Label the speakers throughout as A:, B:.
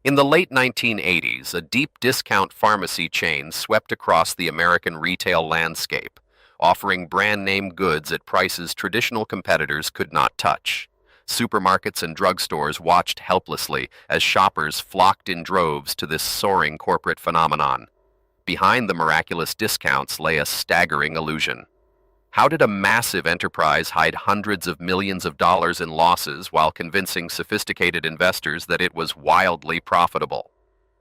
A: In the late 1980s, a deep discount pharmacy chain swept across the American retail landscape, offering brand-name goods at prices traditional competitors could not touch. Supermarkets and drugstores watched helplessly as shoppers flocked in droves to this soaring corporate phenomenon. Behind the miraculous discounts lay a staggering illusion. How did a massive enterprise hide hundreds of millions of dollars in losses while convincing sophisticated investors that it was wildly profitable?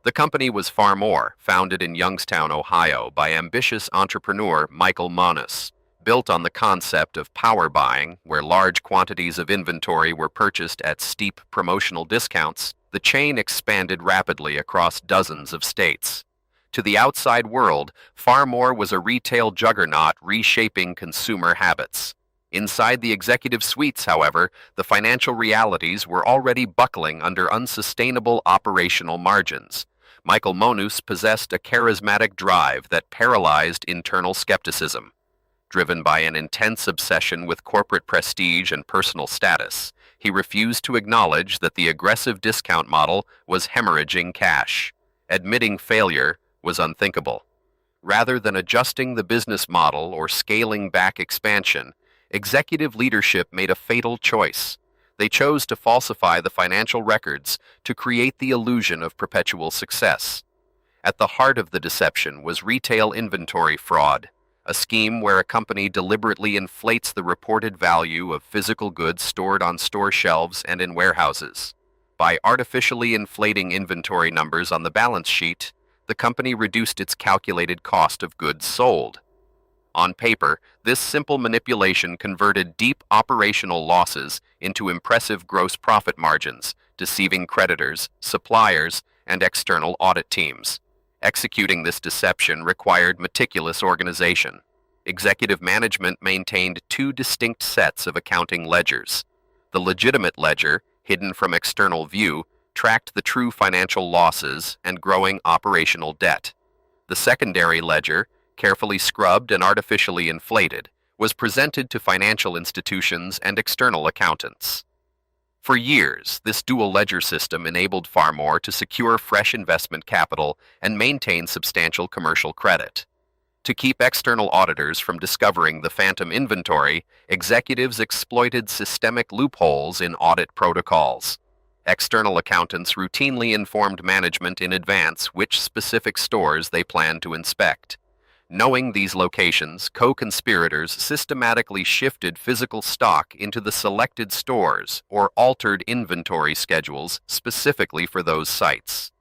A: The company was Phar-Mor, founded in Youngstown, Ohio, by ambitious entrepreneur Michael Monis. Built on the concept of power buying, where large quantities of inventory were purchased at steep promotional discounts, the chain expanded rapidly across dozens of states. To the outside world, Phar-Mor was a retail juggernaut reshaping consumer habits. Inside the executive suites, however, the financial realities were already buckling under unsustainable operational margins. Michael Monis possessed a charismatic drive that paralyzed internal skepticism. Driven by an intense obsession with corporate prestige and personal status, he refused to acknowledge that the aggressive discount model was hemorrhaging cash. Admitting failure was unthinkable. Rather than adjusting the business model or scaling back expansion, executive leadership made a fatal choice. They chose to falsify the financial records to create the illusion of perpetual success. At the heart of the deception was retail inventory fraud, a scheme where a company deliberately inflates the reported value of physical goods stored on store shelves and in warehouses. By artificially inflating inventory numbers on the balance sheet, the company reduced its calculated cost of goods sold. On paper, this simple manipulation converted deep operational losses into impressive gross profit margins, deceiving creditors, suppliers, and external audit teams. Executing this deception required meticulous organization. Executive management maintained two distinct sets of accounting ledgers. The legitimate ledger, hidden from external view, tracked the true financial losses and growing operational debt. The secondary ledger, carefully scrubbed and artificially inflated, was presented to financial institutions and external accountants. For years, this dual ledger system enabled Phar-Mor to secure fresh investment capital and maintain substantial commercial credit. To keep external auditors from discovering the phantom inventory, executives exploited systemic loopholes in audit protocols. External accountants routinely informed management in advance which specific stores they planned to inspect. Knowing these locations, co-conspirators systematically shifted physical stock into the selected stores or altered inventory schedules specifically for those sites.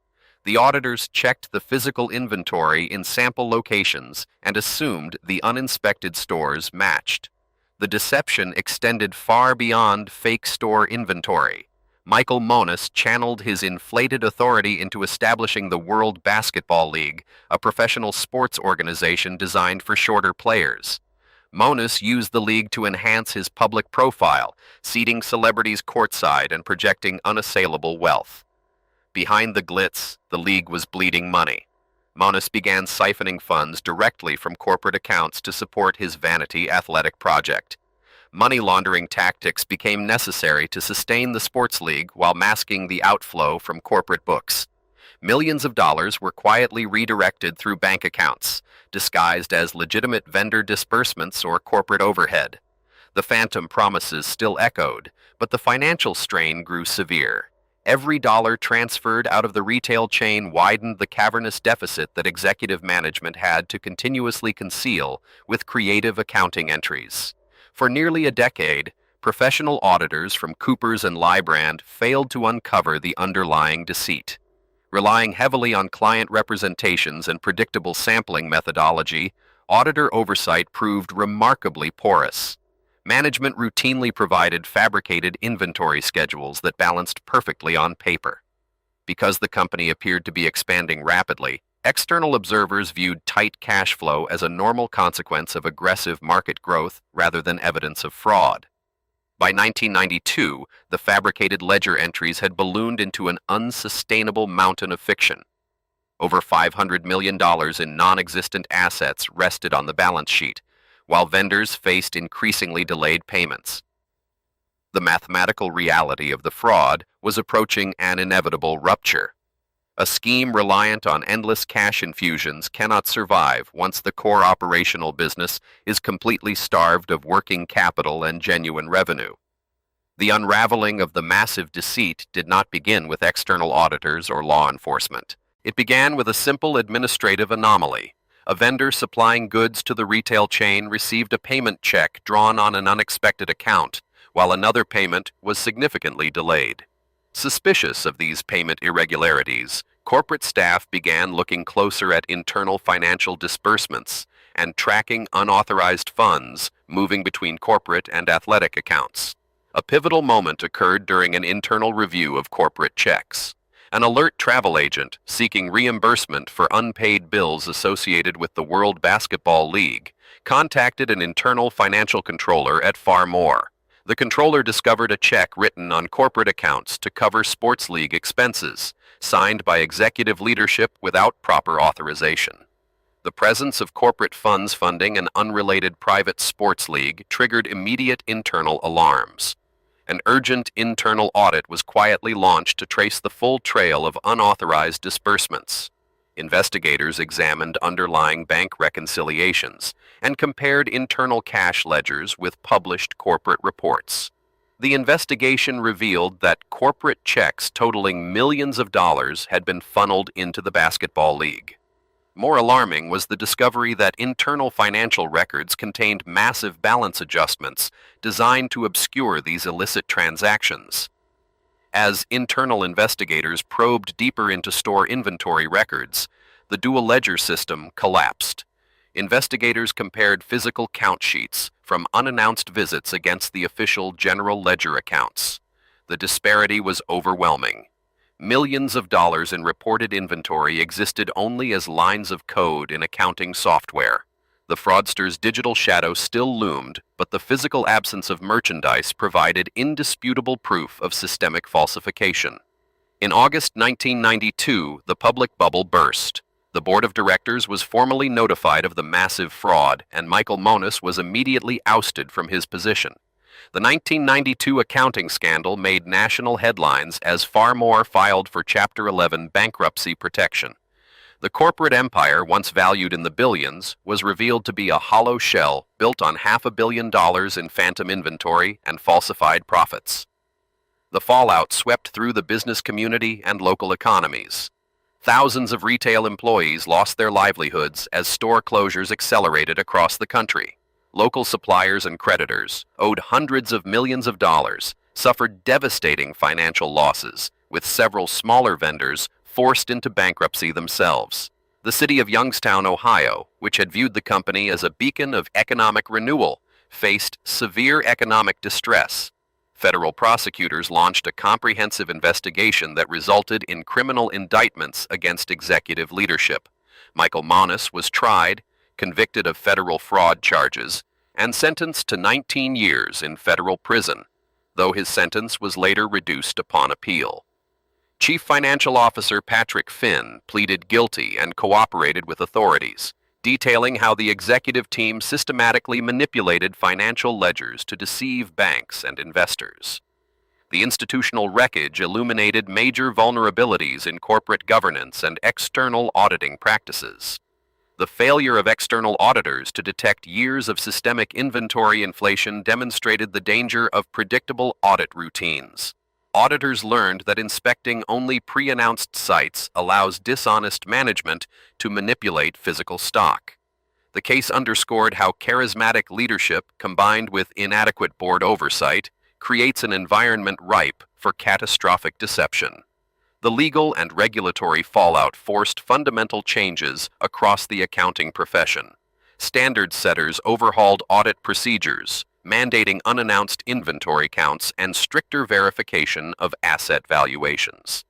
A: The auditors checked the physical inventory in sample locations and assumed the uninspected stores matched. The deception extended far beyond fake store inventory. Michael Monis channeled his inflated authority into establishing the World Basketball League, a professional sports organization designed for shorter players. Monis used the league to enhance his public profile, seating celebrities courtside and projecting unassailable wealth. Behind the glitz, the league was bleeding money. Monis began siphoning funds directly from corporate accounts to support his Vanity athletic project. Money laundering tactics became necessary to sustain the sports league while masking the outflow from corporate books. Millions of dollars were quietly redirected through bank accounts, disguised as legitimate vendor disbursements or corporate overhead. The phantom promises still echoed, but the financial strain grew severe. Every dollar transferred out of the retail chain widened the cavernous deficit that executive management had to continuously conceal with creative accounting entries. For nearly a decade, professional auditors from Coopers and Lybrand failed to uncover the underlying deceit. Relying heavily on client representations and predictable sampling methodology, auditor oversight proved remarkably porous. Management routinely provided fabricated inventory schedules that balanced perfectly on paper. Because the company appeared to be expanding rapidly, external observers viewed tight cash flow as a normal consequence of aggressive market growth rather than evidence of fraud. By 1992, the fabricated ledger entries had ballooned into an unsustainable mountain of fiction. Over $500 million in non-existent assets rested on the balance sheet, while vendors faced increasingly delayed payments. The mathematical reality of the fraud was approaching an inevitable rupture. A scheme reliant on endless cash infusions cannot survive once the core operational business is completely starved of working capital and genuine revenue. The unraveling of the massive deceit did not begin with external auditors or law enforcement. It began with a simple administrative anomaly. A vendor supplying goods to the retail chain received a payment check drawn on an unexpected account, while another payment was significantly delayed. Suspicious of these payment irregularities, corporate staff began looking closer at internal financial disbursements and tracking unauthorized funds moving between corporate and athletic accounts. A pivotal moment occurred during an internal review of corporate checks. An alert travel agent seeking reimbursement for unpaid bills associated with the World Basketball League contacted an internal financial controller at Phar-Mor. The controller discovered a check written on corporate accounts to cover sports league expenses, signed by executive leadership without proper authorization. The presence of corporate funds funding an unrelated private sports league triggered immediate internal alarms. An urgent internal audit was quietly launched to trace the full trail of unauthorized disbursements. Investigators examined underlying bank reconciliations and compared internal cash ledgers with published corporate reports. The investigation revealed that corporate checks totaling millions of dollars had been funneled into the basketball league. More alarming was the discovery that internal financial records contained massive balance adjustments designed to obscure these illicit transactions. As internal investigators probed deeper into store inventory records, the dual ledger system collapsed. Investigators compared physical count sheets from unannounced visits against the official general ledger accounts. The disparity was overwhelming. Millions of dollars in reported inventory existed only as lines of code in accounting software. The fraudster's digital shadow still loomed, but the physical absence of merchandise provided indisputable proof of systemic falsification. In August 1992, the public bubble burst. The board of directors was formally notified of the massive fraud, and Michael Monis was immediately ousted from his position. The 1992 accounting scandal made national headlines as Phar-Mor filed for Chapter 11 bankruptcy protection. The corporate empire, once valued in the billions, was revealed to be a hollow shell built on $500 million in phantom inventory and falsified profits. The fallout swept through the business community and local economies. Thousands of retail employees lost their livelihoods as store closures accelerated across the country. Local suppliers and creditors, owed hundreds of millions of dollars, suffered devastating financial losses, with several smaller vendors forced into bankruptcy themselves. The city of Youngstown, Ohio, which had viewed the company as a beacon of economic renewal, faced severe economic distress. Federal prosecutors launched a comprehensive investigation that resulted in criminal indictments against executive leadership. Michael Monis was tried, convicted of federal fraud charges, and sentenced to 19 years in federal prison, though his sentence was later reduced upon appeal. Chief Financial Officer Patrick Finn pleaded guilty and cooperated with authorities, detailing how the executive team systematically manipulated financial ledgers to deceive banks and investors. The Institutional Wreckage illuminated major vulnerabilities in corporate governance and external auditing practices. The failure of external auditors to detect years of systemic inventory inflation demonstrated the danger of predictable audit routines. Auditors learned that inspecting only pre-announced sites allows dishonest management to manipulate physical stock. The case underscored how charismatic leadership, combined with inadequate board oversight, creates an environment ripe for catastrophic deception. The legal and regulatory fallout forced fundamental changes across the accounting profession. Standard setters overhauled audit procedures, mandating unannounced inventory counts and stricter verification of asset valuations.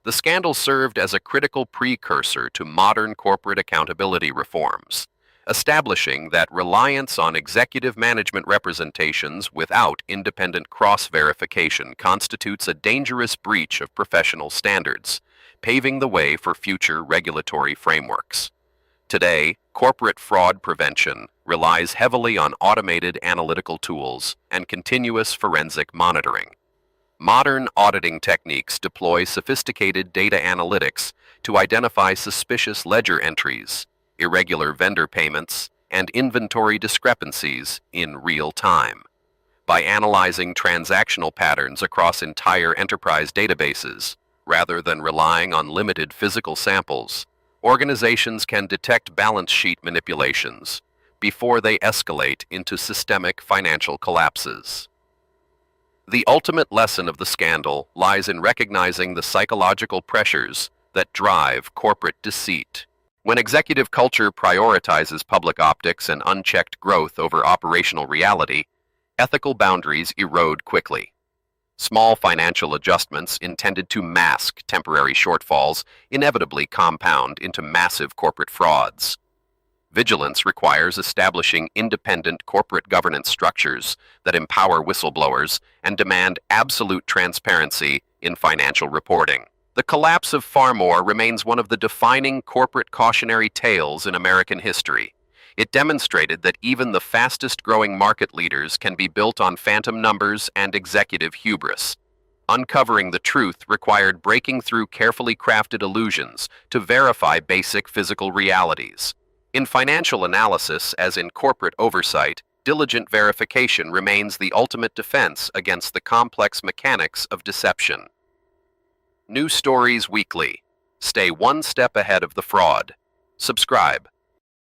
A: The scandal served as a critical precursor to modern corporate accountability reforms, establishing that reliance on executive management representations without independent cross-verification constitutes a dangerous breach of professional standards, paving the way for future regulatory frameworks. Today, corporate fraud prevention relies heavily on automated analytical tools and continuous forensic monitoring. Modern auditing techniques deploy sophisticated data analytics to identify suspicious ledger entries, irregular vendor payments, and inventory discrepancies in real time. By analyzing transactional patterns across entire enterprise databases, rather than relying on limited physical samples, organizations can detect balance sheet manipulations before they escalate into systemic financial collapses. The ultimate lesson of the scandal lies in recognizing the psychological pressures that drive corporate deceit. When executive culture prioritizes public optics and unchecked growth over operational reality, ethical boundaries erode quickly. Small financial adjustments intended to mask temporary shortfalls inevitably compound into massive corporate frauds. Vigilance requires establishing independent corporate governance structures that empower whistleblowers and demand absolute transparency in financial reporting. The collapse of Phar-Mor remains one of the defining corporate cautionary tales in American history. It demonstrated that even the fastest-growing market leaders can be built on phantom numbers and executive hubris. Uncovering the truth required breaking through carefully crafted illusions to verify basic physical realities. In financial analysis, as in corporate oversight, diligent verification remains the ultimate defense against the complex mechanics of deception. New stories weekly. Stay one step ahead of the fraud. Subscribe.